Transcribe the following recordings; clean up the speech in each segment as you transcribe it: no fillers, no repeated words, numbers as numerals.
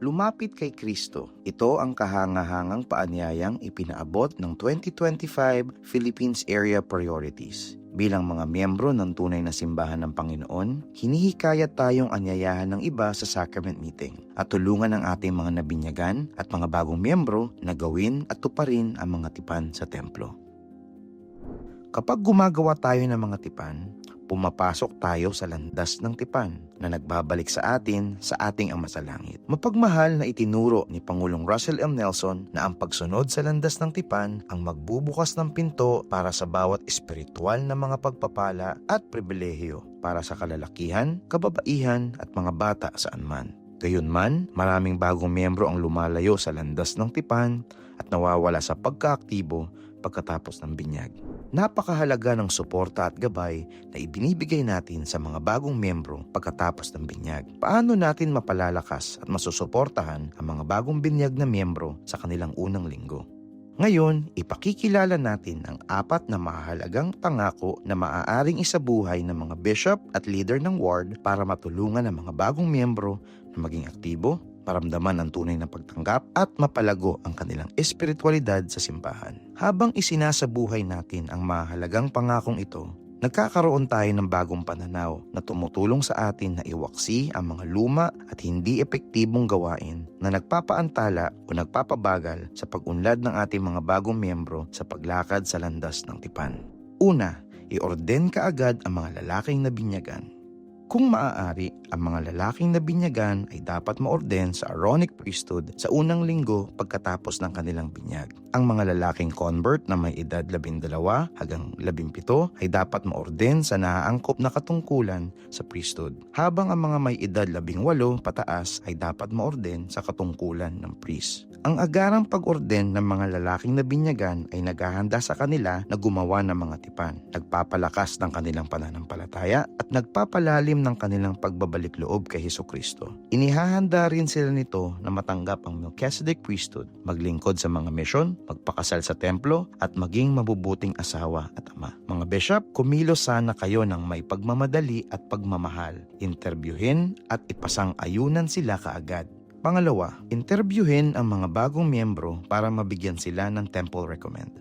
Lumapit kay Kristo. Ito ang kahangahangang paanyayang ipinaabot ng 2025 Philippines Area Priorities. Bilang mga miyembro ng tunay na simbahan ng Panginoon, hinihikayat tayong anyayahan ng iba sa sacrament meeting at tulungan ang ating mga nabinyagan at mga bagong miyembro na gawin at tuparin ang mga tipan sa templo. Kapag gumagawa tayo ng mga tipan, pumapasok tayo sa landas ng tipan na nagbabalik sa atin sa ating Ama sa Langit. Mapagmahal na itinuro ni Pangulong Russell M. Nelson na ang pagsunod sa landas ng tipan ang magbubukas ng pinto para sa bawat espiritual na mga pagpapala at pribilehiyo para sa kalalakihan, kababaihan at mga bata saan man. Gayunman, maraming bagong miyembro ang lumalayo sa landas ng tipan at nawawala sa pagkaaktibo pagkatapos ng binyag. Napakahalaga ng suporta at gabay na ibinibigay natin sa mga bagong miyembro pagkatapos ng binyag. Paano natin mapalalakas at masusuportahan ang mga bagong binyag na miyembro sa kanilang unang linggo? Ngayon, ipakikilala natin ang 4 na mahalagang pangako na maaaring isabuhay ng mga bishop at leader ng ward para matulungan ang mga bagong miyembro na maging aktibo, maramdaman ang tunay na pagtanggap at mapalago ang kanilang espiritualidad sa simbahan. Habang isinasabuhay natin ang mahalagang pangakong ito, nagkakaroon tayo ng bagong pananaw na tumutulong sa atin na iwaksi ang mga luma at hindi epektibong gawain na nagpapaantala o nagpapabagal sa pag-unlad ng ating mga bagong miyembro sa paglakad sa landas ng tipan. Una, i-orden kaagad ang mga lalaking nabinyagan. Kung maaari, ang mga lalaking nabinyagan ay dapat maorden sa Aaronic priesthood sa unang linggo pagkatapos ng kanilang binyag. Ang mga lalaking convert na may edad 12 hanggang 17 ay dapat maorden sa naaangkop na katungkulan sa priesthood, habang ang mga may edad 18 pataas ay dapat maorden sa katungkulan ng priest. Ang agarang pag-orden ng mga lalaking nabinyagan ay naghahanda sa kanila na gumawa ng mga tipan, nagpapalakas ng kanilang pananampalataya at nagpapalalim ng kanilang pagbabalik loob kay Hesukristo. Inihahanda rin sila nito na matanggap ang Melchizedek priesthood, maglingkod sa mga misyon, magpakasal sa templo at maging mabubuting asawa at ama. Mga bishop, kumilos sana kayo ng may pagmamadali at pagmamahal. Interbyuhin at ipasang-ayunan sila kaagad. Pangalawa, interbyuhin ang mga bagong miyembro para mabigyan sila ng temple recommend.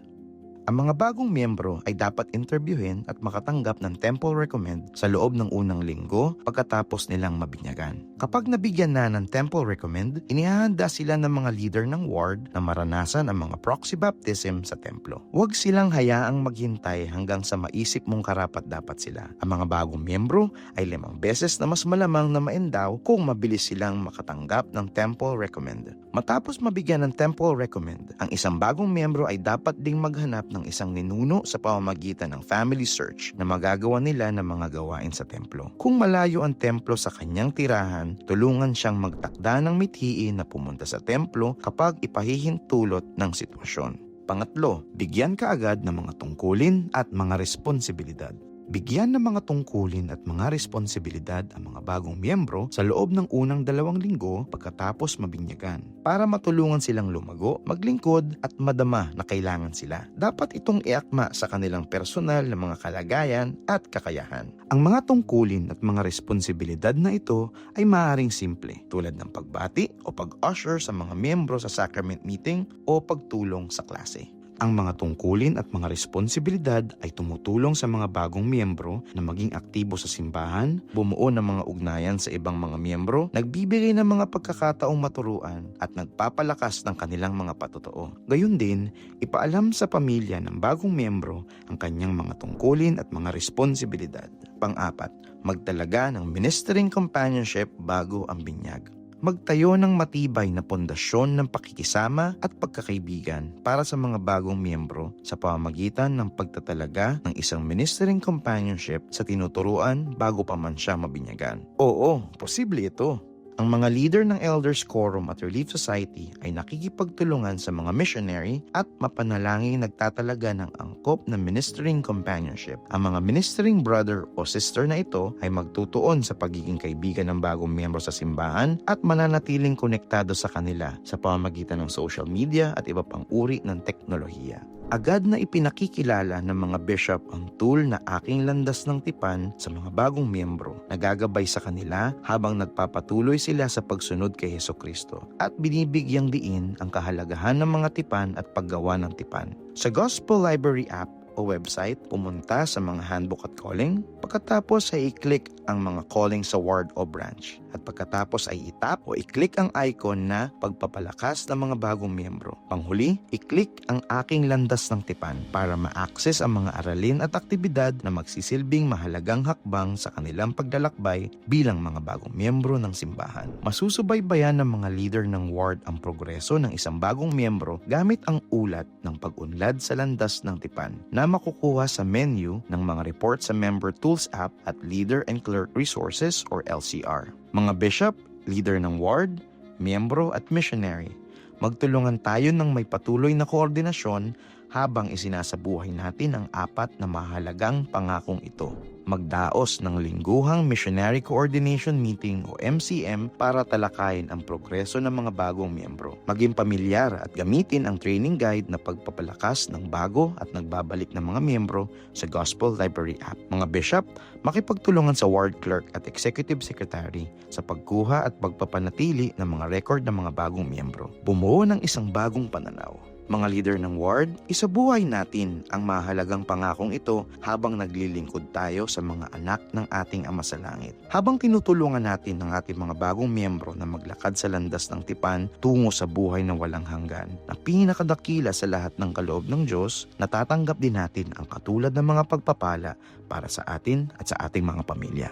Ang mga bagong miyembro ay dapat interbyuhin at makatanggap ng temple recommend sa loob ng unang linggo pagkatapos nilang mabinyagan. Kapag nabigyan na ng temple recommend, inihahanda sila ng mga leader ng ward na maranasan ang mga proxy baptism sa templo. Huwag silang hayaang maghintay hanggang sa maisip mong karapat-dapat sila. Ang mga bagong miyembro ay 5 beses na mas malamang na maendaw kung mabilis silang makatanggap ng temple recommend. Matapos mabigyan ng temple recommend, ang isang bagong miyembro ay dapat ding maghanap ng isang ninuno sa pamamagitan ng family search na magagawa nila ng mga gawain sa templo. Kung malayo ang templo sa kanyang tirahan, tulungan siyang magtakda ng mithiin na pumunta sa templo kapag ipahihintulot ng sitwasyon. Pangatlo, bigyan kaagad ng mga tungkulin at mga responsibilidad. Bigyan ng mga tungkulin at mga responsibilidad ang mga bagong miyembro sa loob ng unang 2 linggo pagkatapos mabinyagan para matulungan silang lumago, maglingkod at madama na kailangan sila. Dapat itong iakma sa kanilang personal na mga kalagayan at kakayahan. Ang mga tungkulin at mga responsibilidad na ito ay maaaring simple tulad ng pagbati o pag-usher sa mga miyembro sa sacrament meeting o pagtulong sa klase. Ang mga tungkulin at mga responsibilidad ay tumutulong sa mga bagong miyembro na maging aktibo sa simbahan, bumuo ng mga ugnayan sa ibang mga miyembro, nagbibigay ng mga pagkakataong maturuan at nagpapalakas ng kanilang mga patotoo. Gayun din, ipaalam sa pamilya ng bagong miyembro ang kanyang mga tungkulin at mga responsibilidad. Pang-4, magtalaga ng ministering companionship bago ang binyag. Magtayo ng matibay na pundasyon ng pakikisama at pagkakaibigan para sa mga bagong miyembro sa pamamagitan ng pagtatalaga ng isang ministering companionship sa tinuturuan bago pa man siya mabinyagan. Oo, posible ito. Ang mga leader ng Elders Quorum at Relief Society ay nakikipagtulungan sa mga missionary at mapanalangin nagtatalaga ng angkop na ministering companionship. Ang mga ministering brother o sister na ito ay magtutuon sa pagiging kaibigan ng bagong miyembro sa simbahan at mananatiling konektado sa kanila sa pamamagitan ng social media at iba pang uri ng teknolohiya. Agad na ipinakikilala ng mga bishop ang tool na aking landas ng tipan sa mga bagong miyembro na gagabay sa kanila habang nagpapatuloy sila sa pagsunod kay Hesukristo at binibigyang diin ang kahalagahan ng mga tipan at paggawa ng tipan. Sa Gospel Library app o website, pumunta sa mga handbook at calling. Pagkatapos ay i-click ang mga calling sa ward o branch. At pagkatapos ay itap o i-click ang icon na pagpapalakas ng mga bagong miyembro. Panghuli, i-click ang aking landas ng tipan para ma-access ang mga aralin at aktibidad na magsisilbing mahalagang hakbang sa kanilang paglalakbay bilang mga bagong miyembro ng simbahan. Masusubaybayan ng mga leader ng ward ang progreso ng isang bagong miyembro gamit ang ulat ng pag-unlad sa landas ng tipan na makukuha sa menu ng mga report sa Member Tools app at Leader and Clerk Resources or LCR. Mga bishop, leader ng ward, miyembro at missionary, magtulungan tayo ng may patuloy na koordinasyon habang isinasabuhay natin ang apat na mahalagang pangakong ito. Magdaos ng lingguhang Missionary Coordination Meeting o MCM para talakayin ang progreso ng mga bagong miyembro. Maging pamilyar at gamitin ang training guide na pagpapalakas ng bago at nagbabalik ng mga miyembro sa Gospel Library app. Mga bishop, makipagtulungan sa ward clerk at executive secretary sa pagkuha at pagpapanatili ng mga record ng mga bagong miyembro. Bumuo ng isang bagong pananaw. Mga leader ng ward, isabuhay natin ang mahalagang pangakong ito habang naglilingkod tayo sa mga anak ng ating Ama sa Langit. Habang tinutulungan natin ang ating mga bagong miyembro na maglakad sa landas ng tipan tungo sa buhay na walang hanggan, na pinakadakila sa lahat ng kaloob ng Diyos, natatanggap din natin ang katulad ng mga pagpapala para sa atin at sa ating mga pamilya.